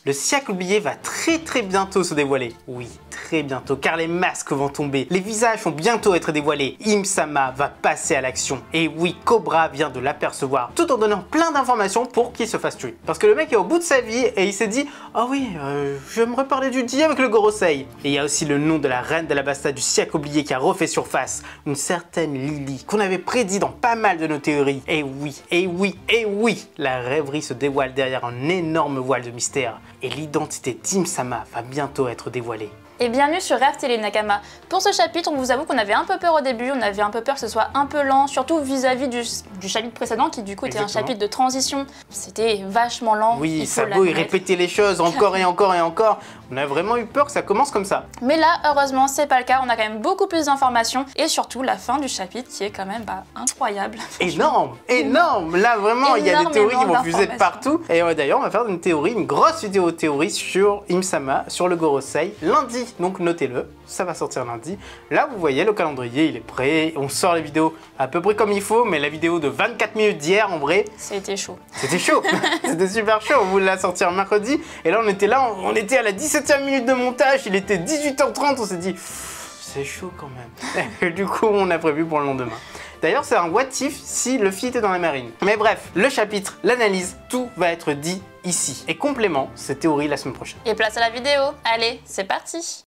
Le siècle oublié va très bientôt se dévoiler. Oui, très bientôt, car les masques vont tomber, les visages vont bientôt être dévoilés. Im-sama va passer à l'action. Et oui, Cobra vient de l'apercevoir, tout en donnant plein d'informations pour qu'il se fasse tuer. Parce que le mec est au bout de sa vie et il s'est dit « Ah oui, j'aimerais parler du dieu avec le Gorosei ». Et il y a aussi le nom de la reine d'Alabasta du siècle oublié qui a refait surface, une certaine Lily, qu'on avait prédit dans pas mal de nos théories. Et oui, la rêverie se dévoile derrière un énorme voile de mystère. Et l'identité d'Im-sama va bientôt être dévoilée. Et bienvenue sur Rêve Télé Nakama. Pour ce chapitre, on vous avoue qu'on avait un peu peur au début, on avait un peu peur que ce soit un peu lent, surtout vis-à-vis du chapitre précédent qui du coup était un chapitre de transition. C'était vachement lent. Oui, Sabo il répétait les choses encore et encore et encore. On a vraiment eu peur que ça commence comme ça. Mais là, heureusement, c'est pas le cas, on a quand même beaucoup plus d'informations et surtout la fin du chapitre qui est quand même incroyable. Énorme. Là vraiment, il y a des théories qui vont fuser partout. Et d'ailleurs, on va faire une grosse vidéo théorie sur Im-sama, sur le Gorosei, lundi. Donc notez-le, ça va sortir lundi. Là, vous voyez, le calendrier, il est prêt. On sort les vidéos à peu près comme il faut, mais la vidéo de 24 minutes d'hier, en vrai... C'était chaud. C'était chaud. C'était super chaud. On voulait la sortir mercredi. Et là, on était à la 17e minute de montage. Il était 18h30. On s'est dit, c'est chaud quand même. Et du coup, on a prévu pour le lendemain. D'ailleurs, c'est un what if si Luffy était dans la marine. Mais bref, le chapitre, l'analyse, tout va être dit ici. Et complément, c'est théorie la semaine prochaine. Et place à la vidéo. Allez, c'est parti.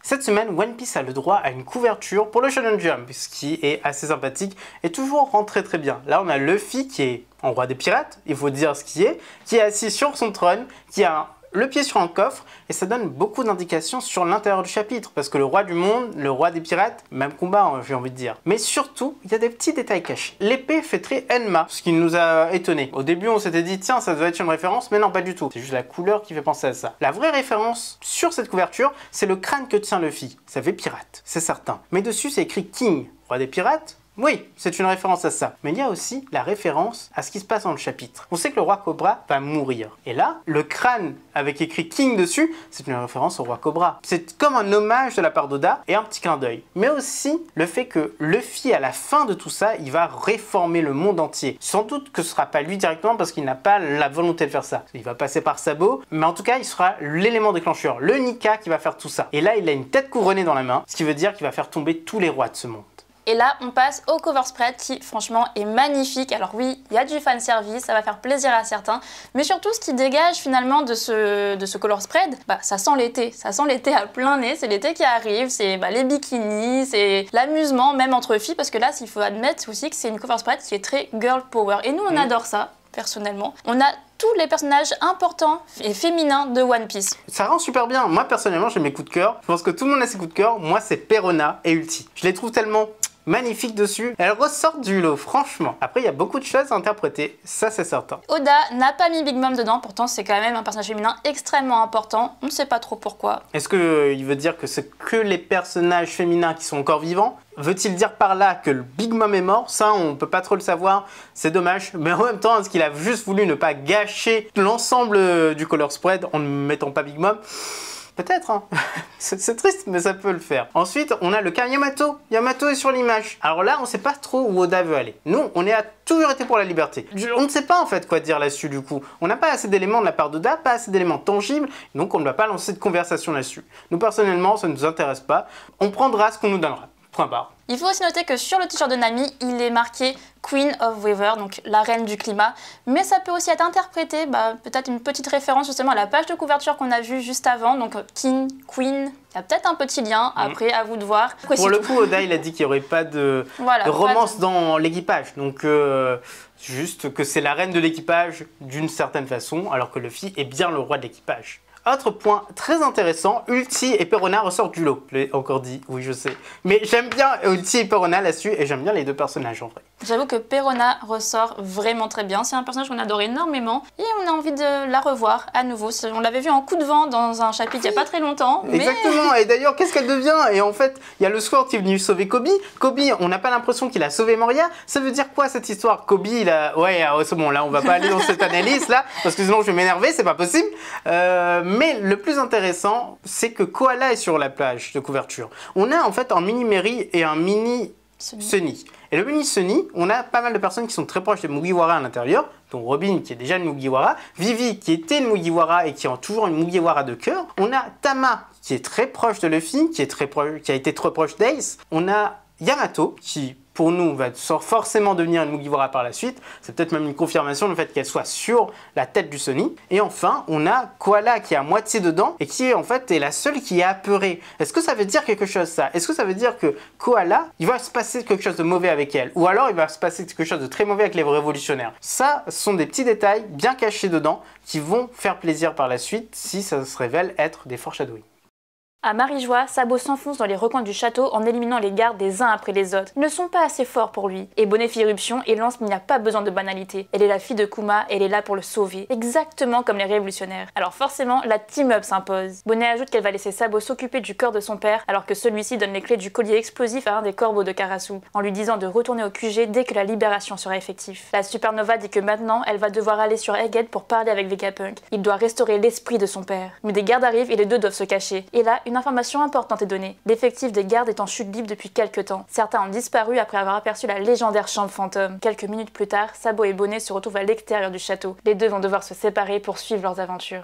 Cette semaine, One Piece a le droit à une couverture pour le Shonen Jump, ce qui est assez sympathique et toujours rentré très bien. Là, on a Luffy qui est en roi des pirates, il faut dire ce qui est assis sur son trône, qui a le pied sur un coffre, et ça donne beaucoup d'indications sur l'intérieur du chapitre, parce que le roi du monde, le roi des pirates, même combat, j'ai envie de dire. Mais surtout, il y a des petits détails cachés. L'épée fait très Enma, ce qui nous a étonnés. Au début, on s'était dit, tiens, ça doit être une référence, mais non, pas du tout. C'est juste la couleur qui fait penser à ça. La vraie référence sur cette couverture, c'est le crâne que tient Luffy. Ça fait pirate, c'est certain. Mais dessus, c'est écrit King, roi des pirates. Oui, c'est une référence à ça. Mais il y a aussi la référence à ce qui se passe dans le chapitre. On sait que le roi Cobra va mourir. Et là, le crâne avec écrit King dessus, c'est une référence au roi Cobra. C'est comme un hommage de la part d'Oda et un petit clin d'œil. Mais aussi le fait que Luffy, à la fin de tout ça, il va réformer le monde entier. Sans doute que ce sera pas lui directement parce qu'il n'a pas la volonté de faire ça. Il va passer par Sabo, mais en tout cas, il sera l'élément déclencheur, le Nika qui va faire tout ça. Et là, il a une tête couronnée dans la main, ce qui veut dire qu'il va faire tomber tous les rois de ce monde. Et là, on passe au cover spread qui, franchement, est magnifique. Alors oui, il y a du fan service, ça va faire plaisir à certains. Mais surtout, ce qui dégage finalement de ce color spread, ça sent l'été. Ça sent l'été à plein nez, c'est l'été qui arrive, c'est les bikinis, c'est l'amusement, même entre filles. Parce que là, il faut admettre aussi que c'est une cover spread qui est très girl power. Et nous, on adore ça, personnellement. On a tous les personnages importants et féminins de One Piece. Ça rend super bien. Moi, personnellement, j'ai mes coups de cœur. Je pense que tout le monde a ses coups de cœur. Moi, c'est Perona et Ulti. Je les trouve tellement magnifiques dessus. Elles ressortent du lot, franchement. Après, il y a beaucoup de choses à interpréter, ça c'est certain. Oda n'a pas mis Big Mom dedans, pourtant c'est quand même un personnage féminin extrêmement important. On ne sait pas trop pourquoi. Est-ce qu'il veut dire que c'est que les personnages féminins qui sont encore vivants? Veut-il dire par là que le Big Mom est mort? Ça, on peut pas trop le savoir. C'est dommage. Mais en même temps, est-ce qu'il a juste voulu ne pas gâcher l'ensemble du color spread en ne mettant pas Big Mom? Peut-être, hein. C'est triste, mais ça peut le faire. Ensuite, on a le cas Yamato. Yamato est sur l'image. Alors là, on sait pas trop où Oda veut aller. Nous, on a toujours été pour la liberté. On ne sait pas en fait quoi dire là-dessus du coup. On n'a pas assez d'éléments de la part d'Oda, pas assez d'éléments tangibles, donc on ne va pas lancer de conversation là-dessus. Nous, personnellement, ça ne nous intéresse pas. On prendra ce qu'on nous donnera. Point barre. Il faut aussi noter que sur le t-shirt de Nami, il est marqué Queen of Weather, donc la reine du climat. Mais ça peut aussi être interprété, peut-être une petite référence justement à la page de couverture qu'on a vue juste avant, donc King, Queen. Il y a peut-être un petit lien, après à vous de voir. Pour le coup, Oda il a dit qu'il n'y aurait pas de romance dans l'équipage, donc juste que c'est la reine de l'équipage d'une certaine façon, alors que Luffy est bien le roi de l'équipage. Autre point très intéressant, Ulti et Perona ressortent du lot. Je l'ai encore dit, oui je sais. Mais j'aime bien Ulti et Perona là-dessus et j'aime bien les deux personnages en vrai. J'avoue que Perona ressort vraiment très bien. C'est un personnage qu'on adore énormément et on a envie de la revoir à nouveau. On l'avait vu en coup de vent dans un chapitre il n'y a pas très longtemps. Mais... Exactement, et d'ailleurs qu'est-ce qu'elle devient? Et en fait, il y a le Sword qui est venu sauver Kobe. Kobe, on n'a pas l'impression qu'il a sauvé Moria. Ça veut dire quoi cette histoire? Kobe, il a... Ouais, c'est bon, là on va pas aller dans cette analyse là, parce que sinon je vais m'énerver, c'est pas possible. Mais le plus intéressant, c'est que Koala est sur la plage de couverture. On a en fait un mini Mary et un mini Sunny. Et le mini Sunny, on a pas mal de personnes qui sont très proches des Mugiwara à l'intérieur, dont Robin qui est déjà une Mugiwara, Vivi qui était une Mugiwara et qui a toujours une Mugiwara de cœur, on a Tama qui est très proche de Luffy, qui a été trop proche d'Ace, on a Yamato qui pour nous va forcément devenir une Mugiwara par la suite, c'est peut-être même une confirmation le fait qu'elle soit sur la tête du Sunny. Et enfin, on a Koala qui est à moitié dedans et qui en fait est la seule qui est apeurée. Est-ce que ça veut dire quelque chose ça? Est-ce que ça veut dire que Koala, il va se passer quelque chose de mauvais avec elle? Ou alors il va se passer quelque chose de très mauvais avec les révolutionnaires? Ça, ce sont des petits détails bien cachés dedans qui vont faire plaisir par la suite si ça se révèle être des foreshadowing. À Marie-Joie, Sabo s'enfonce dans les recoins du château en éliminant les gardes des uns après les autres. Ils ne sont pas assez forts pour lui. Et Bonnet fait irruption et lance qu'il n'y a pas besoin de banalité. Elle est la fille de Kuma et elle est là pour le sauver. Exactement comme les révolutionnaires. Alors forcément, la team-up s'impose. Bonnet ajoute qu'elle va laisser Sabo s'occuper du corps de son père alors que celui-ci donne les clés du collier explosif à un des corbeaux de Karasu, en lui disant de retourner au QG dès que la libération sera effective. La Supernova dit que maintenant, elle va devoir aller sur Egghead pour parler avec Vegapunk. Il doit restaurer l'esprit de son père. Mais des gardes arrivent et les deux doivent se cacher. Et là, une information importante est donnée. L'effectif des gardes est en chute libre depuis quelques temps. Certains ont disparu après avoir aperçu la légendaire chambre fantôme. Quelques minutes plus tard, Sabo et Bonnet se retrouvent à l'extérieur du château. Les deux vont devoir se séparer pour suivre leurs aventures.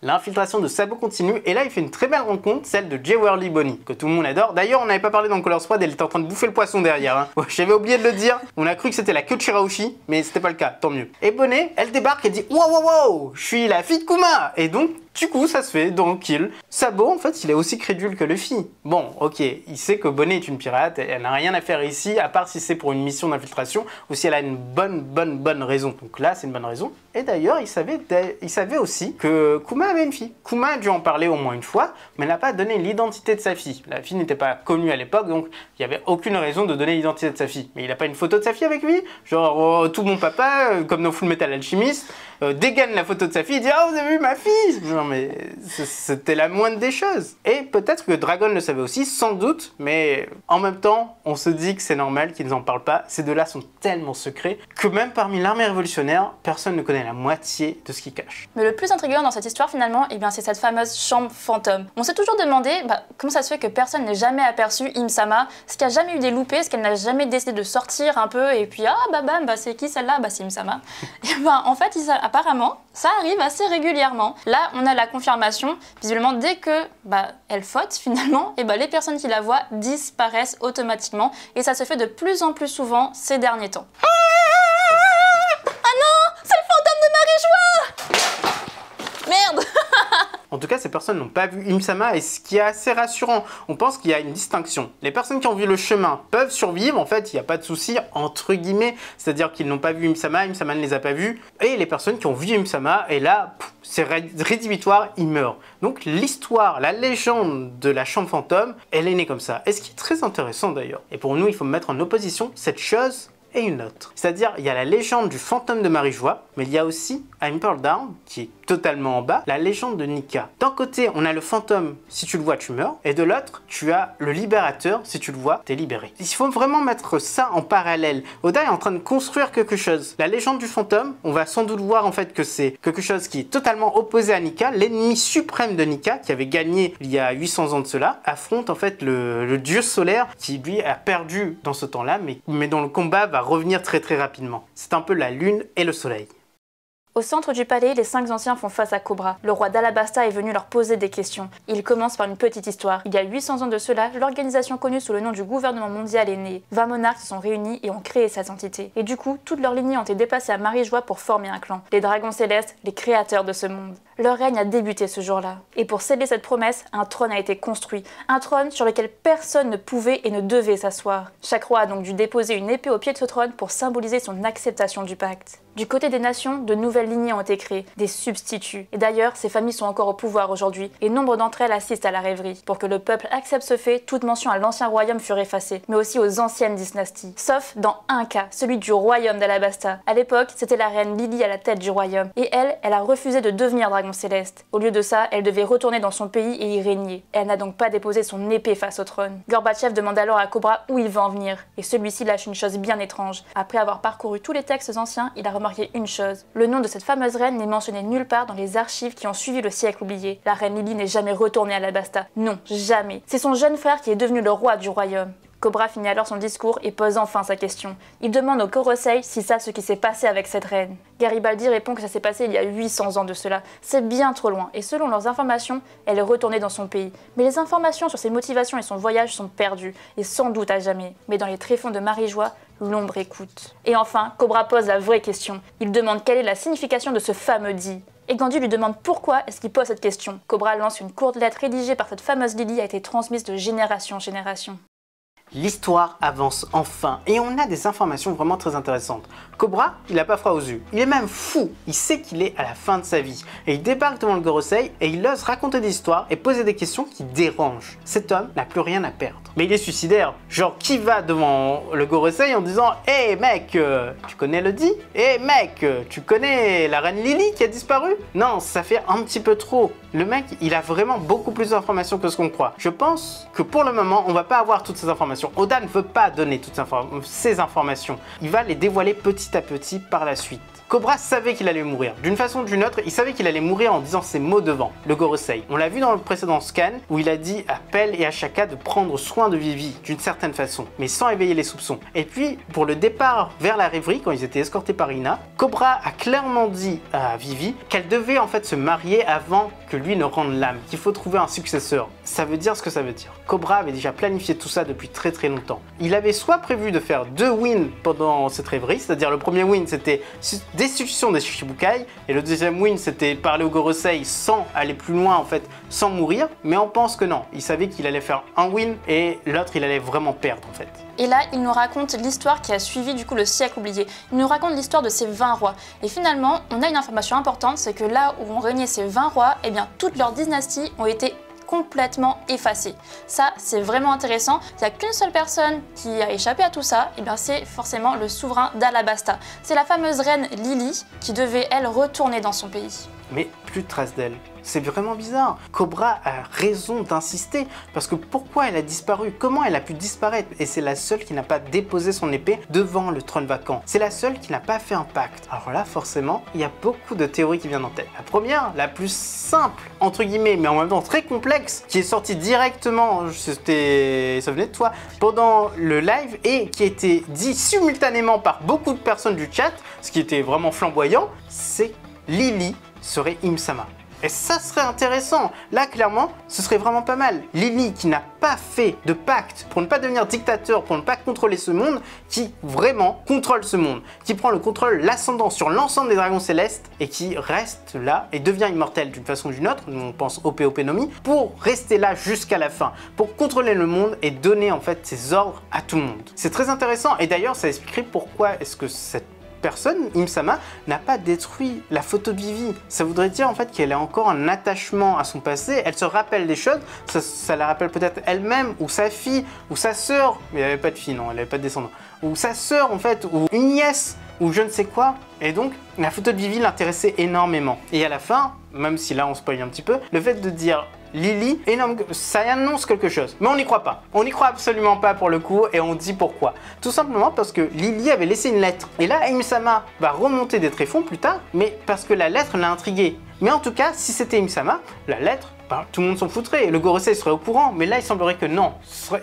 L'infiltration de Sabo continue et là il fait une très belle rencontre, celle de Jay Whirly Bonnie, que tout le monde adore. D'ailleurs on n'avait pas parlé dans Color Squad, elle était en train de bouffer le poisson derrière. Hein. J'avais oublié de le dire, on a cru que c'était la queue de Shirahoshi, mais c'était pas le cas, tant mieux. Et Bonnet, elle débarque et dit « Wow wow wow, je suis la fille de Kuma !» Et donc du coup, ça se fait dans Kill. Sabo, en fait, il est aussi crédule que Luffy. Bon, ok, il sait que Bonnet est une pirate, elle n'a rien à faire ici, à part si c'est pour une mission d'infiltration, ou si elle a une bonne raison. Donc là, c'est une bonne raison. Et d'ailleurs, il savait aussi que Kuma avait une fille. Kuma a dû en parler au moins une fois, mais elle n'a pas donné l'identité de sa fille. La fille n'était pas connue à l'époque, donc il n'y avait aucune raison de donner l'identité de sa fille. Mais il n'a pas une photo de sa fille avec lui? Genre, oh, tout mon papa, comme dans Full Metal Alchemist, dégaine la photo de sa fille et dit « Ah, vous avez vu ma fille ?» Non mais c'était la moindre des choses. Et peut-être que Dragon le savait aussi, sans doute, mais en même temps, on se dit que c'est normal qu'ils n'en parlent pas. Ces deux-là sont tellement secrets que même parmi l'armée révolutionnaire, personne ne connaît la moitié de ce qu'ils cachent. Mais le plus intriguant dans cette histoire finalement, eh bien, c'est cette fameuse chambre fantôme. On s'est toujours demandé comment ça se fait que personne n'ait jamais aperçu Im-sama, est-ce qu'il n'y a jamais eu des loupés, est-ce qu'elle n'a jamais décidé de sortir un peu et puis c'est qui celle-là? C'est Im-sama. Et en fait, apparemment, ça arrive assez régulièrement. Là, on a la confirmation, visiblement dès que elle faute finalement, et les personnes qui la voient disparaissent automatiquement et ça se fait de plus en plus souvent ces derniers temps. Ah non, c'est le fantôme de Marie-Joie! Merde. En tout cas, ces personnes n'ont pas vu Im-sama et ce qui est assez rassurant, on pense qu'il y a une distinction. Les personnes qui ont vu le chemin peuvent survivre, en fait, il n'y a pas de souci, entre guillemets, c'est-à-dire qu'ils n'ont pas vu Im-sama, Im-sama ne les a pas vus, et les personnes qui ont vu Im-sama, et là, c'est rédhibitoire, ils meurent. Donc l'histoire, la légende de la chambre fantôme, elle est née comme ça. Et ce qui est très intéressant d'ailleurs, et pour nous, il faut mettre en opposition cette chose et une autre. C'est-à-dire, il y a la légende du fantôme de Marie-Joie, mais il y a aussi, à Impel Down, qui est totalement en bas, la légende de Nika. D'un côté, on a le fantôme, si tu le vois, tu meurs, et de l'autre, tu as le libérateur, si tu le vois, t'es libéré. Il faut vraiment mettre ça en parallèle. Oda est en train de construire quelque chose. La légende du fantôme, on va sans doute voir en fait que c'est quelque chose qui est totalement opposé à Nika, l'ennemi suprême de Nika, qui avait gagné il y a 800 ans de cela, affronte en fait le dieu solaire, qui lui a perdu dans ce temps-là, mais dont le combat va revenir très rapidement. C'est un peu la lune et le soleil. Au centre du palais, les 5 anciens font face à Cobra. Le roi d'Alabasta est venu leur poser des questions. Il commence par une petite histoire. Il y a 800 ans de cela, l'organisation connue sous le nom du gouvernement mondial est née. 20 monarques se sont réunis et ont créé cette entité. Et du coup, toutes leurs lignées ont été déplacées à Marie-Joie pour former un clan. Les dragons célestes, les créateurs de ce monde. Leur règne a débuté ce jour-là. Et pour sceller cette promesse, un trône a été construit. Un trône sur lequel personne ne pouvait et ne devait s'asseoir. Chaque roi a donc dû déposer une épée au pied de ce trône pour symboliser son acceptation du pacte. Du côté des nations, de nouvelles lignées ont été créées, des substituts. Et d'ailleurs, ces familles sont encore au pouvoir aujourd'hui, et nombre d'entre elles assistent à la rêverie. Pour que le peuple accepte ce fait, toute mention à l'ancien royaume fut effacée, mais aussi aux anciennes dynasties. Sauf dans un cas, celui du royaume d'Alabasta. À l'époque, c'était la reine Lily à la tête du royaume, et elle a refusé de devenir dragon céleste. Au lieu de ça, elle devait retourner dans son pays et y régner. Elle n'a donc pas déposé son épée face au trône. Gorbatchev demande alors à Cobra où il veut en venir, et celui-ci lâche une chose bien étrange. Après avoir parcouru tous les textes anciens, il a remarqué une chose. Le nom de cette fameuse reine n'est mentionné nulle part dans les archives qui ont suivi le siècle oublié. La reine Lily n'est jamais retournée à Alabasta. Non, jamais. C'est son jeune frère qui est devenu le roi du royaume. Cobra finit alors son discours et pose enfin sa question. Il demande aux Gorosei s'ils savent ce qui s'est passé avec cette reine. Garibaldi répond que ça s'est passé il y a 800 ans de cela. C'est bien trop loin et selon leurs informations, elle est retournée dans son pays. Mais les informations sur ses motivations et son voyage sont perdues et sans doute à jamais. Mais dans les tréfonds de Marie-Joie, l'ombre écoute. Et enfin, Cobra pose la vraie question. Il demande quelle est la signification de ce fameux dit. Et Gandhi lui demande pourquoi est-ce qu'il pose cette question. Cobra lance une courte lettre rédigée par cette fameuse Lily a été transmise de génération en génération. L'histoire avance enfin et on a des informations vraiment très intéressantes. Cobra, il n'a pas froid aux yeux, il est même fou, il sait qu'il est à la fin de sa vie et il débarque devant le Gorosei et il ose raconter des histoires et poser des questions qui dérangent. Cet homme n'a plus rien à perdre. Mais il est suicidaire, genre qui va devant le Gorosei en disant « Hé mec, tu connais le dit? Hé mec, tu connais la reine Lily qui a disparu ?» Non, ça fait un petit peu trop. Le mec, il a vraiment beaucoup plus d'informations que ce qu'on croit. Je pense que pour le moment, on va pas avoir toutes ces informations. Oda ne veut pas donner toutes ces informations. Il va les dévoiler petit à petit par la suite. Cobra savait qu'il allait mourir. D'une façon ou d'une autre, il savait qu'il allait mourir en disant ces mots devant, le Gorosei. On l'a vu dans le précédent scan où il a dit à Pell et à Shaka de prendre soin de Vivi d'une certaine façon, mais sans éveiller les soupçons. Et puis, pour le départ vers la rêverie, quand ils étaient escortés par Ina, Cobra a clairement dit à Vivi qu'elle devait en fait se marier avant que lui ne rende l'âme, qu'il faut trouver un successeur. Ça veut dire ce que ça veut dire. Cobra avait déjà planifié tout ça depuis très longtemps. Il avait soit prévu de faire 2 wins pendant cette rêverie, c'est-à-dire le premier win c'était destitution des Shichibukai, et le deuxième win c'était parler au Gorosei sans aller plus loin en fait, sans mourir, mais on pense que non, il savait qu'il allait faire un win et l'autre il allait vraiment perdre en fait. Et là, il nous raconte l'histoire qui a suivi du coup le siècle oublié. Il nous raconte l'histoire de ces 20 rois. Et finalement, on a une information importante, c'est que là où ont régné ces 20 rois, eh bien toutes leurs dynasties ont été complètement effacées. Ça, c'est vraiment intéressant. Il n'y a qu'une seule personne qui a échappé à tout ça, et bien c'est forcément le souverain d'Alabasta. C'est la fameuse reine Lily qui devait, elle, retourner dans son pays. Mais plus de traces d'elle. C'est vraiment bizarre. Cobra a raison d'insister parce que pourquoi elle a disparu? Comment elle a pu disparaître? Et c'est la seule qui n'a pas déposé son épée devant le trône vacant. C'est la seule qui n'a pas fait un pacte. Alors là, forcément, il y a beaucoup de théories qui viennent en tête. La première, la plus simple, entre guillemets, mais en même temps très complexe, qui est sortie directement, ça venait de toi, pendant le live et qui a été dit simultanément par beaucoup de personnes du chat, ce qui était vraiment flamboyant, c'est Lily serait Im-sama. Et ça serait intéressant. Là, clairement, ce serait vraiment pas mal. Lily, qui n'a pas fait de pacte pour ne pas devenir dictateur, pour ne pas contrôler ce monde, qui vraiment contrôle ce monde, qui prend le contrôle, l'ascendant sur l'ensemble des dragons célestes et qui reste là et devient immortel d'une façon ou d'une autre, nous on pense au P.O.P. Nomi, pour rester là jusqu'à la fin, pour contrôler le monde et donner en fait ses ordres à tout le monde. C'est très intéressant et d'ailleurs ça expliquerait pourquoi est-ce que cette personne, Im-sama, n'a pas détruit la photo de Vivi. Ça voudrait dire en fait qu'elle a encore un attachement à son passé, elle se rappelle des choses, ça la rappelle peut-être elle-même, ou sa fille, ou sa sœur, mais elle n'avait pas de fille, non, elle n'avait pas de descendant, ou sa sœur en fait, ou une nièce, ou je ne sais quoi. Et donc, la photo de Vivi l'intéressait énormément. Et à la fin, même si là on spoil un petit peu, le fait de dire Lily, énorme, ça annonce quelque chose. Mais on n'y croit pas. On n'y croit absolument pas pour le coup et on dit pourquoi. Tout simplement parce que Lily avait laissé une lettre. Et là, Im-sama va remonter des tréfonds plus tard, mais parce que la lettre l'a intrigué. Mais en tout cas, si c'était Im-sama, la lettre, tout le monde s'en foutrait. Le Gorosei serait au courant, mais là, il semblerait que non,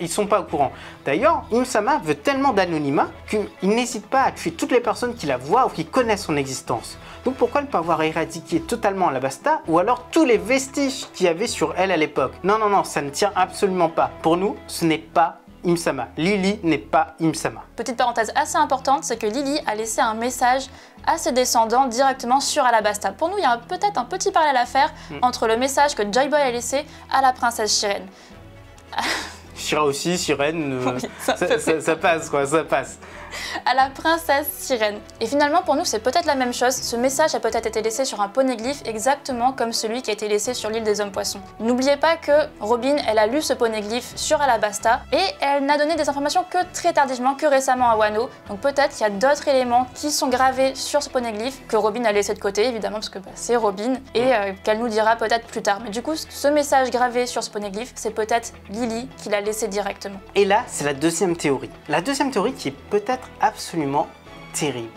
ils sont pas au courant. D'ailleurs, Im-sama veut tellement d'anonymat qu'il n'hésite pas à tuer toutes les personnes qui la voient ou qui connaissent son existence. Donc pourquoi ne pas avoir éradiqué totalement Alabasta ou alors tous les vestiges qu'il y avait sur elle à l'époque? Non, non, non, ça ne tient absolument pas. Pour nous, ce n'est pas Im-sama. Lily n'est pas Im-sama. Petite parenthèse assez importante, c'est que Lily a laissé un message à ses descendants directement sur Alabasta. Pour nous, il y a peut-être un petit parallèle à faire entre le message que Joy Boy a laissé à la princesse Shireen. Shira aussi, Sirène, oui, ça passe quoi, ça passe. À la princesse Sirène. Et finalement, pour nous, c'est peut-être la même chose. Ce message a peut-être été laissé sur un poneglyphe exactement comme celui qui a été laissé sur l'île des hommes poissons. N'oubliez pas que Robin, elle a lu ce poneglyphe sur Alabasta et elle n'a donné des informations que très tardivement, que récemment à Wano. Donc peut-être qu'il y a d'autres éléments qui sont gravés sur ce poneglyphe que Robin a laissé de côté, évidemment, parce que c'est Robin, et qu'elle nous dira peut-être plus tard. Mais du coup, ce message gravé sur ce poneglyphe, c'est peut-être Lily qui l'a laissé directement. Et là, c'est la deuxième théorie. La deuxième théorie qui est peut-être absolument terrible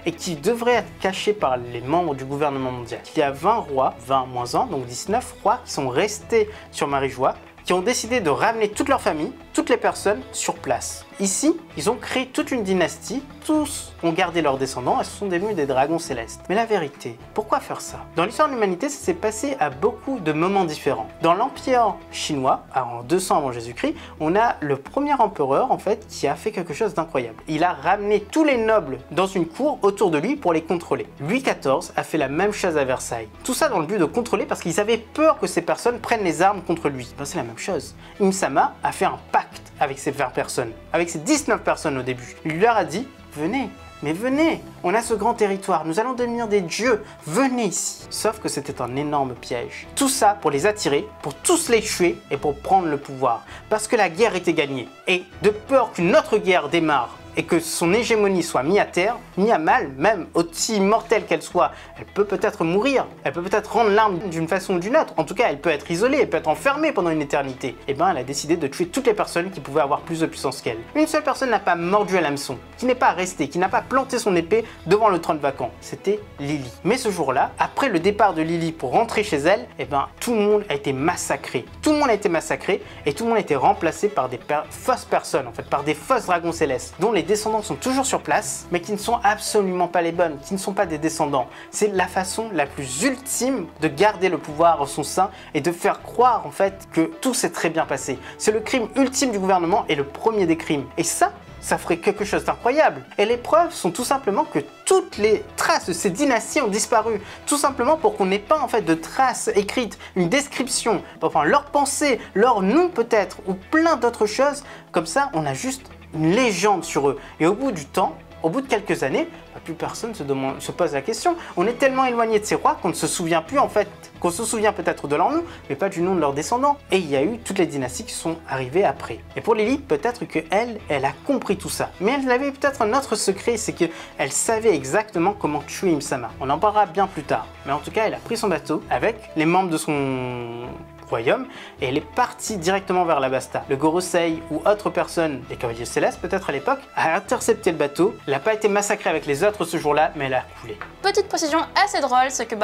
et qui devrait être cachée par les membres du gouvernement mondial. Il y a 20 rois, 20 moins 1, donc 19 rois qui sont restés sur Marie-Joie, qui ont décidé de ramener toute leur famille toutes les personnes sur place. Ici, ils ont créé toute une dynastie, tous ont gardé leurs descendants et se sont devenus des dragons célestes. Mais la vérité, pourquoi faire ça? Dans l'histoire de l'humanité, ça s'est passé à beaucoup de moments différents. Dans l'Empire chinois, en 200 avant Jésus-Christ, on a le premier empereur en fait qui a fait quelque chose d'incroyable. Il a ramené tous les nobles dans une cour autour de lui pour les contrôler. Louis XIV a fait la même chose à Versailles. Tout ça dans le but de contrôler parce qu'ils avaient peur que ces personnes prennent les armes contre lui. Ben, c'est la même chose. Im Sama a fait un pacte avec ces 20 personnes, avec ces 19 personnes au début. Il leur a dit, venez, mais venez, on a ce grand territoire, nous allons devenir des dieux, venez ici. Sauf que c'était un énorme piège. Tout ça pour les attirer, pour tous les tuer et pour prendre le pouvoir. Parce que la guerre était gagnée. Et de peur qu'une autre guerre démarre et que son hégémonie soit mise à terre, mise à mal, même aussi mortelle qu'elle soit, elle peut peut-être mourir, elle peut peut-être rendre l'arme d'une façon ou d'une autre, en tout cas elle peut être isolée, elle peut être enfermée pendant une éternité. Et ben elle a décidé de tuer toutes les personnes qui pouvaient avoir plus de puissance qu'elle. Une seule personne n'a pas mordu à l'hameçon, qui n'est pas restée, qui n'a pas planté son épée devant le trône vacant, c'était Lily. Mais ce jour-là, après le départ de Lily pour rentrer chez elle, et ben tout le monde a été massacré. Tout le monde a été massacré et tout le monde a été remplacé par des fausses personnes, en fait, par des fausses dragons célestes, dont les descendants sont toujours sur place, mais qui ne sont absolument pas les bonnes, qui ne sont pas des descendants. C'est la façon la plus ultime de garder le pouvoir en son sein et de faire croire en fait que tout s'est très bien passé. C'est le crime ultime du gouvernement et le premier des crimes. Et ça ferait quelque chose d'incroyable. Et les preuves sont tout simplement que toutes les traces de ces dynasties ont disparu. Tout simplement pour qu'on n'ait pas en fait de traces écrites, une description, enfin leurs pensées, leur nom peut-être, ou plein d'autres choses. Comme ça, on a juste une légende sur eux. Et au bout du temps, au bout de quelques années, plus personne se pose la question. On est tellement éloigné de ces rois qu'on ne se souvient plus en fait, qu'on se souvient peut-être de leur nom, mais pas du nom de leurs descendants. Et il y a eu toutes les dynasties qui sont arrivées après. Et pour Lily, peut-être qu'elle a compris tout ça. Mais elle avait peut-être un autre secret, c'est qu'elle savait exactement comment tuer Im Sama. On en parlera bien plus tard. Mais en tout cas, elle a pris son bateau avec les membres de son royaume et elle est partie directement vers la Basta. Le Gorosei ou autre personne, les cavaliers célestes peut-être à l'époque, a intercepté le bateau. Elle n'a pas été massacrée avec les autres ce jour-là, mais elle a coulé. Petite précision assez drôle, c'est que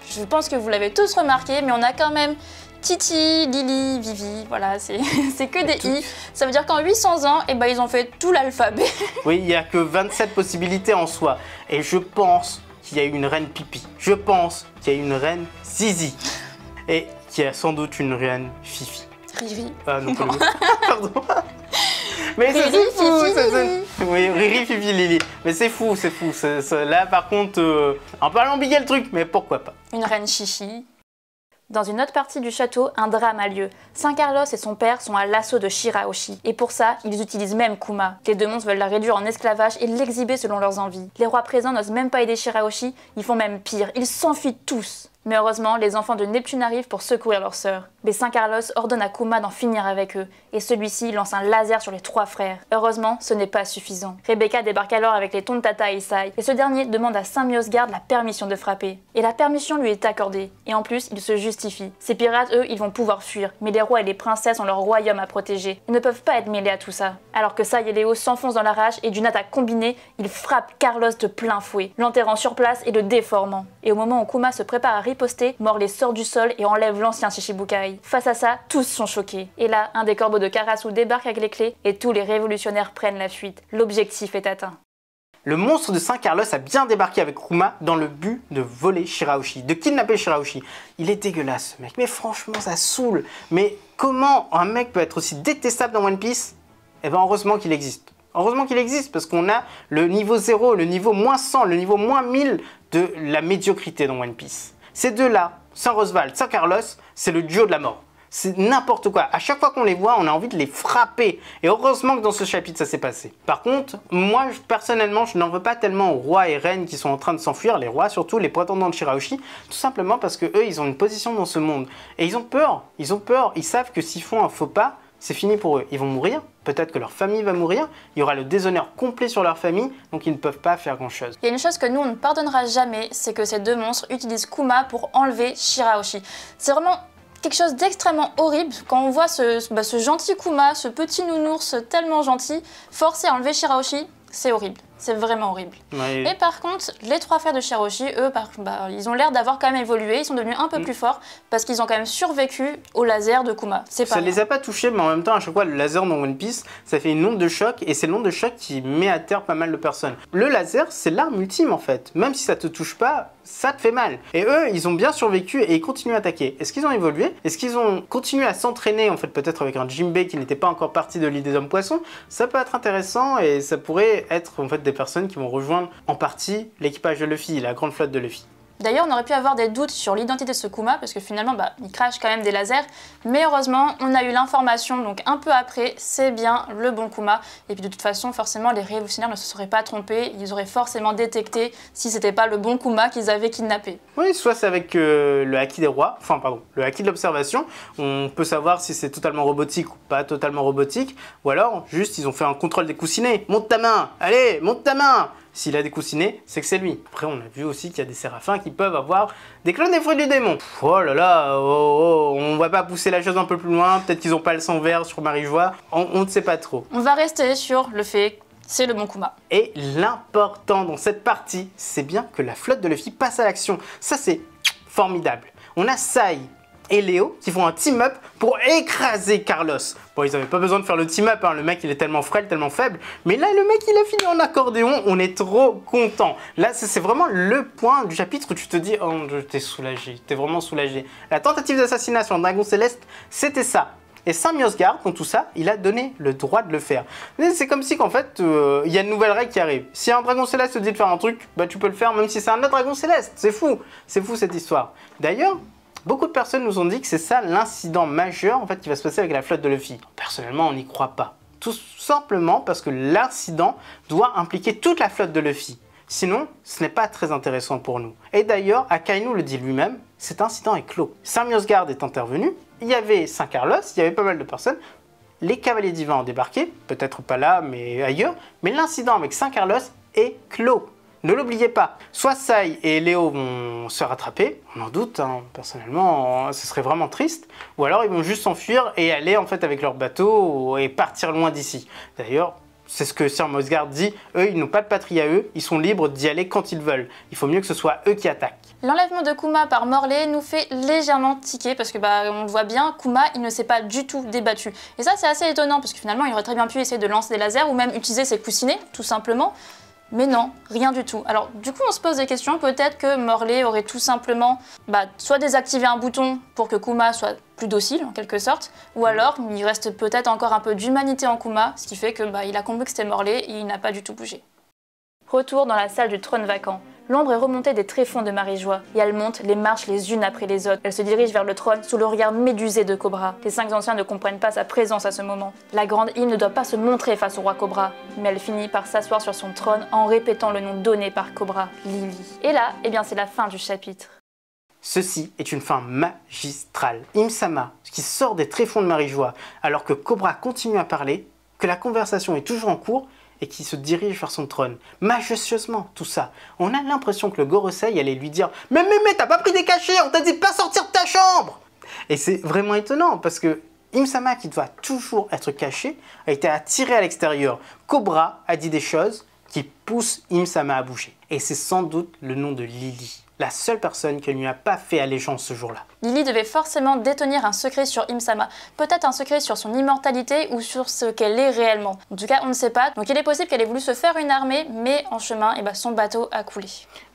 je pense que vous l'avez tous remarqué, mais on a quand même Titi, Lily, Vivi, voilà, c'est que des I. Ça veut dire qu'en 800 ans, ils ont fait tout l'alphabet. Oui, il n'y a que 27 possibilités en soi. Et je pense qu'il y a eu une reine Pipi. Je pense qu'il y a eu une reine Zizi. Et qu'il y a sans doute une reine Fifi. Riri. Ah non, pas le pardon. Mais c'est fou, oui, Riri, Fifi, Lily. Mais c'est fou, c'est fou. Là, par contre, un peu alambiqué le truc, mais pourquoi pas. Une reine Chichi. Dans une autre partie du château, un drame a lieu. Saint Carlos et son père sont à l'assaut de Shirahoshi. Et pour ça, ils utilisent même Kuma. Les deux monstres veulent la réduire en esclavage et l'exhiber selon leurs envies. Les rois présents n'osent même pas aider Shirahoshi, ils font même pire, ils s'enfuient tous. Mais heureusement, les enfants de Neptune arrivent pour secourir leur sœur. Mais Saint Carlos ordonne à Kuma d'en finir avec eux, et celui-ci lance un laser sur les trois frères. Heureusement, ce n'est pas suffisant. Rebecca débarque alors avec les Tontata et Isai, et ce dernier demande à Saint Miosgard la permission de frapper. Et la permission lui est accordée, et en plus, il se justifie. Ces pirates, eux, ils vont pouvoir fuir, mais les rois et les princesses ont leur royaume à protéger. Ils ne peuvent pas être mêlés à tout ça. Alors que Sai et Léo s'enfoncent dans la rage, et d'une attaque combinée, ils frappent Carlos de plein fouet, l'enterrant sur place et le déformant. Et au moment où Kuma se prépare à riposter, Morley sort du sol et enlève l'ancien Shichibukai. Face à ça, tous sont choqués. Et là, un des corbeaux de Karasu débarque avec les clés et tous les révolutionnaires prennent la fuite. L'objectif est atteint. Le monstre de Saint Carlos a bien débarqué avec Kuma dans le but de voler Shirahoshi, de kidnapper Shirahoshi. Il est dégueulasse ce mec, mais franchement ça saoule. Mais comment un mec peut être aussi détestable dans One Piece? Eh ben heureusement qu'il existe. Heureusement qu'il existe parce qu'on a le niveau 0, le niveau moins 100, le niveau moins 1000 de la médiocrité dans One Piece. Ces deux-là, Saint Roswald, Saint Carlos, c'est le duo de la mort. C'est n'importe quoi. À chaque fois qu'on les voit, on a envie de les frapper. Et heureusement que dans ce chapitre, ça s'est passé. Par contre, moi, personnellement, je n'en veux pas tellement aux rois et reines qui sont en train de s'enfuir. Les rois, surtout les prétendants de Shirahoshi. Tout simplement parce que eux, ils ont une position dans ce monde. Et ils ont peur. Ils ont peur. Ils savent que s'ils font un faux pas, c'est fini pour eux. Ils vont mourir. Peut-être que leur famille va mourir. Il y aura le déshonneur complet sur leur famille. Donc ils ne peuvent pas faire grand-chose. Il y a une chose que nous, on ne pardonnera jamais. C'est que ces deux monstres utilisent Kuma pour enlever Shirahoshi. C'est vraiment quelque chose d'extrêmement horrible quand on voit ce gentil Kuma, ce petit nounours tellement gentil, forcé à enlever Shirahoshi. C'est horrible. c'est vraiment horrible. Ouais. Et par contre, les 3 frères de Shiroshi, eux, ils ont l'air d'avoir quand même évolué, ils sont devenus un peu plus forts parce qu'ils ont quand même survécu au laser de Kuma. C'est pas Ça rien. les a pas touchés, mais en même temps, à chaque fois, le laser dans One Piece, ça fait une onde de choc, et c'est l'onde de choc qui met à terre pas mal de personnes. Le laser, c'est l'arme ultime en fait. Même si ça te touche pas, ça te fait mal. Et eux, ils ont bien survécu et ils continuent à attaquer. Est-ce qu'ils ont évolué? Est-ce qu'ils ont continué à s'entraîner, en fait, peut-être avec un Jinbei qui n'était pas encore parti de l'île des hommes poissons? Ça peut être intéressant et ça pourrait être en fait des personnes qui vont rejoindre en partie l'équipage de Luffy, la grande flotte de Luffy. D'ailleurs, on aurait pu avoir des doutes sur l'identité de ce Kuma parce que finalement, il crache quand même des lasers. Mais heureusement, on a eu l'information, donc un peu après, c'est bien le bon Kuma. Et puis de toute façon, forcément, les révolutionnaires ne se seraient pas trompés. Ils auraient forcément détecté si c'était pas le bon Kuma qu'ils avaient kidnappé. Oui, soit c'est avec le haki des rois, enfin pardon, le haki de l'observation. On peut savoir si c'est totalement robotique ou pas totalement robotique. Ou alors, juste, ils ont fait un contrôle des coussinets. Monte ta main, allez, monte ta main. S'il a des coussinets, c'est que c'est lui. Après, on a vu aussi qu'il y a des séraphins qui peuvent avoir des clones des fruits du démon. Oh là là, on va pas pousser la chose un peu plus loin. Peut-être qu'ils ont pas le sang vert sur Marie-Joie. On ne sait pas trop. On va rester sur le fait que c'est le bon Kuma. Et l'important dans cette partie, c'est bien que la flotte de Luffy passe à l'action. Ça, c'est formidable. On a Sai et Léo qui font un team-up pour écraser Carlos. Bon, ils n'avaient pas besoin de faire le team-up, hein. Le mec il est tellement frêle, tellement faible. Mais là, le mec il a fini en accordéon, on est trop content. Là, c'est vraiment le point du chapitre où tu te dis, oh mon Dieu, t'es soulagé, t'es vraiment soulagé. La tentative d'assassinat sur un dragon céleste, c'était ça. Et Sam Yozgard, dans tout ça, il a donné le droit de le faire. C'est comme si qu'en fait, il y a une nouvelle règle qui arrive. Si un dragon céleste te dit de faire un truc, bah tu peux le faire même si c'est un autre dragon céleste. C'est fou cette histoire. D'ailleurs, beaucoup de personnes nous ont dit que c'est ça l'incident majeur en fait qui va se passer avec la flotte de Luffy. Personnellement, on n'y croit pas. Tout simplement parce que l'incident doit impliquer toute la flotte de Luffy. Sinon, ce n'est pas très intéressant pour nous. Et d'ailleurs, Akainu le dit lui-même, cet incident est clos. Sam Yozgard est intervenu, il y avait Saint Carlos, il y avait pas mal de personnes, les cavaliers divins ont débarqué, peut-être pas là, mais ailleurs, mais l'incident avec Saint Carlos est clos. Ne l'oubliez pas, soit Sai et Léo vont se rattraper, on en doute, hein. Personnellement, ce serait vraiment triste, ou alors ils vont juste s'enfuir et aller en fait avec leur bateau et partir loin d'ici. D'ailleurs, c'est ce que Sir Mosgard dit, eux ils n'ont pas de patrie à eux, ils sont libres d'y aller quand ils veulent. Il faut mieux que ce soit eux qui attaquent. L'enlèvement de Kuma par Morley nous fait légèrement tiquer parce que on le voit bien, Kuma il ne s'est pas du tout débattu. Et ça c'est assez étonnant parce que finalement il aurait très bien pu essayer de lancer des lasers ou même utiliser ses coussinets tout simplement. Mais non, rien du tout. Alors du coup on se pose des questions, peut-être que Morley aurait tout simplement soit désactivé un bouton pour que Kuma soit plus docile en quelque sorte, ou alors il reste peut-être encore un peu d'humanité en Kuma, ce qui fait que il a compris que c'était Morley et il n'a pas du tout bougé. Retour dans la salle du trône vacant. L'ombre est remontée des tréfonds de Marie-Joie, et elle monte les marches les unes après les autres. Elle se dirige vers le trône sous le regard médusé de Cobra. Les 5 anciens ne comprennent pas sa présence à ce moment. La grande île ne doit pas se montrer face au roi Cobra, mais elle finit par s'asseoir sur son trône en répétant le nom donné par Cobra, Lily. Et là, c'est la fin du chapitre. Ceci est une fin magistrale. Im-sama, qui sort des tréfonds de Marie-Joie, alors que Cobra continue à parler, que la conversation est toujours en cours, et qui se dirige vers son trône. Majestueusement, tout ça. On a l'impression que le Gorosei allait lui dire « Mais t'as pas pris des cachets, on t'a dit de pas sortir de ta chambre !» Et c'est vraiment étonnant, parce que Im-sama, qui doit toujours être caché, a été attiré à l'extérieur. Cobra a dit des choses qui poussent Im-sama à bouger. Et c'est sans doute le nom de Lily. La seule personne qui ne lui a pas fait allégeance ce jour-là. Lily devait forcément détenir un secret sur Im-sama. Peut-être un secret sur son immortalité ou sur ce qu'elle est réellement. En tout cas, on ne sait pas. Donc il est possible qu'elle ait voulu se faire une armée, mais en chemin, son bateau a coulé.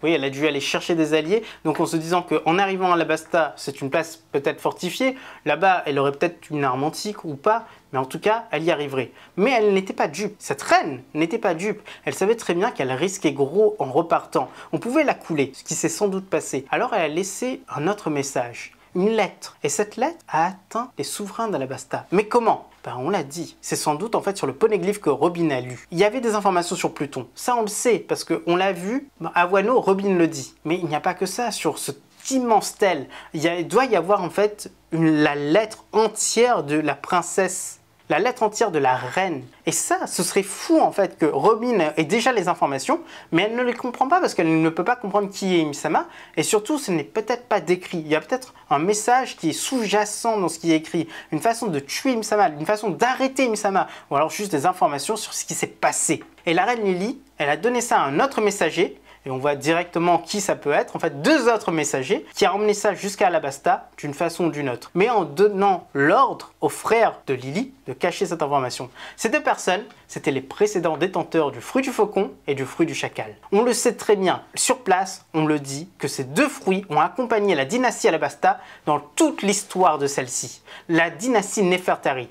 Oui, elle a dû aller chercher des alliés. Donc en se disant qu'en arrivant à Alabasta, c'est une place peut-être fortifiée. Là-bas, elle aurait peut-être une arme antique ou pas. Mais en tout cas, elle y arriverait. Mais elle n'était pas dupe. Cette reine n'était pas dupe. Elle savait très bien qu'elle risquait gros en repartant. On pouvait la couler, ce qui s'est sans doute passé. Alors elle a laissé un autre message, une lettre. Et cette lettre a atteint les souverains d'Alabasta. Mais comment ? On l'a dit. C'est sans doute en fait sur le poneglyphe que Robin a lu. Il y avait des informations sur Pluton. Ça on le sait parce qu'on l'a vu. À Wano, Robin le dit. Mais il n'y a pas que ça sur ce immense tel. Il doit y avoir en fait la lettre entière de la princesse. La lettre entière de la reine. Et ça, ce serait fou en fait que Robin ait déjà les informations, mais elle ne les comprend pas parce qu'elle ne peut pas comprendre qui est Im-sama. Et surtout, ce n'est peut-être pas décrit. Il y a peut-être un message qui est sous-jacent dans ce qui est écrit. Une façon de tuer Im-sama, une façon d'arrêter Im-sama. Ou alors juste des informations sur ce qui s'est passé. Et la reine Lily, elle a donné ça à un autre messager, et on voit directement qui ça peut être, en fait 2 autres messagers, qui a emmené ça jusqu'à Alabasta d'une façon ou d'une autre, mais en donnant l'ordre aux frères de Lily de cacher cette information. Ces 2 personnes, c'était les précédents détenteurs du fruit du faucon et du fruit du chacal. On le sait très bien, sur place, on le dit, que ces 2 fruits ont accompagné la dynastie Alabasta dans toute l'histoire de celle-ci, la dynastie Nefertari.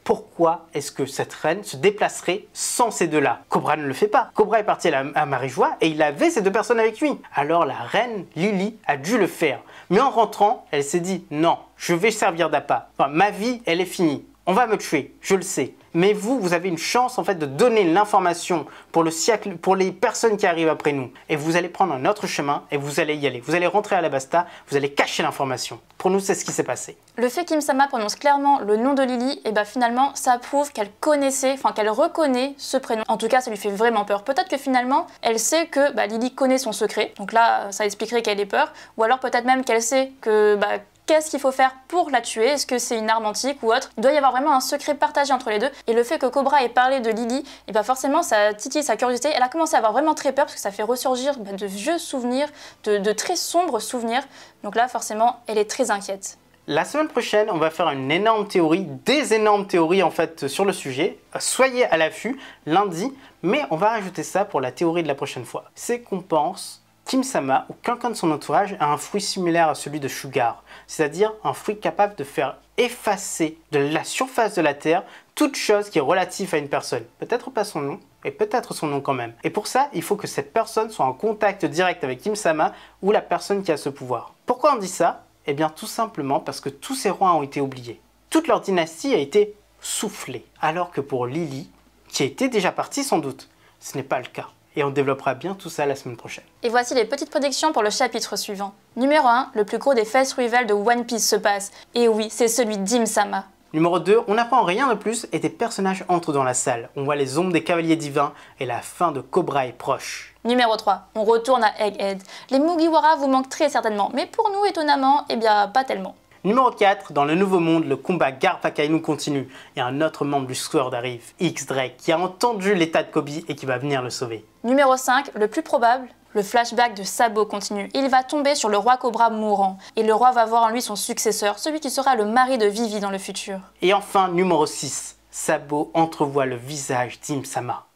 Pourquoi est-ce que cette reine se déplacerait sans ces 2-là? Cobra ne le fait pas. Cobra est parti à Marijois et il avait ces 2 personnes avec lui. Alors la reine Lily a dû le faire. Mais en rentrant, elle s'est dit non, je vais servir d'appât. Enfin, ma vie, elle est finie. On va me tuer, je le sais. Mais vous avez une chance en fait de donner l'information pour le siècle, pour les personnes qui arrivent après nous. Et vous allez prendre un autre chemin et vous allez y aller. Vous allez rentrer à Alabasta, vous allez cacher l'information. Pour nous, c'est ce qui s'est passé. Le fait qu'Im Sama prononce clairement le nom de Lily, et finalement, ça prouve qu'elle connaissait, qu'elle reconnaît ce prénom. En tout cas, ça lui fait vraiment peur. Peut-être que finalement, elle sait que Lily connaît son secret. Donc là, ça expliquerait qu'elle ait peur. Ou alors peut-être même qu'elle sait que qu'est-ce qu'il faut faire pour la tuer? Est-ce que c'est une arme antique ou autre? Il doit y avoir vraiment un secret partagé entre les deux. Et le fait que Cobra ait parlé de Lily, forcément ça titille sa curiosité. Elle a commencé à avoir vraiment très peur parce que ça fait ressurgir de vieux souvenirs, de très sombres souvenirs. Donc là, forcément, elle est très inquiète. La semaine prochaine, on va faire une énorme théorie, des énormes théories en fait sur le sujet. Soyez à l'affût lundi, mais on va rajouter ça pour la théorie de la prochaine fois. C'est qu'on pense qu'Im Sama ou quelqu'un de son entourage a un fruit similaire à celui de Sugar, c'est-à-dire un fruit capable de faire effacer de la surface de la Terre toute chose qui est relative à une personne. Peut-être pas son nom, et peut-être son nom quand même. Et pour ça, il faut que cette personne soit en contact direct avec Im Sama ou la personne qui a ce pouvoir. Pourquoi on dit ça? Eh bien tout simplement parce que tous ces rois ont été oubliés. Toute leur dynastie a été soufflée. Alors que pour Lily, qui était déjà partie sans doute, ce n'est pas le cas. Et on développera bien tout ça la semaine prochaine. Et voici les petites prédictions pour le chapitre suivant. Numéro 1, le plus gros des Face Reveal de One Piece se passe. Et oui, c'est celui d'Im Sama. Numéro 2, on n'apprend rien de plus et des personnages entrent dans la salle. On voit les ombres des cavaliers divins et la fin de Cobra est proche. Numéro 3, on retourne à Egghead. Les Mugiwara vous manquent très certainement, mais pour nous, étonnamment, pas tellement. Numéro 4, dans le Nouveau Monde, le combat Garp Akainu continue. Et un autre membre du Sword arrive, X-Drake, qui a entendu l'état de Kobe et qui va venir le sauver. Numéro 5, le plus probable, le flashback de Sabo continue. Il va tomber sur le roi Cobra mourant. Et le roi va voir en lui son successeur, celui qui sera le mari de Vivi dans le futur. Et enfin, numéro 6, Sabo entrevoit le visage d'Im Sama.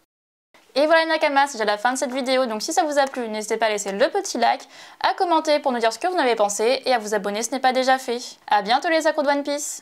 Et voilà les Nakamas, c'est déjà la fin de cette vidéo, donc si ça vous a plu, n'hésitez pas à laisser le petit like, à commenter pour nous dire ce que vous en avez pensé, et à vous abonner si ce n'est pas déjà fait. A bientôt les accros de One Piece!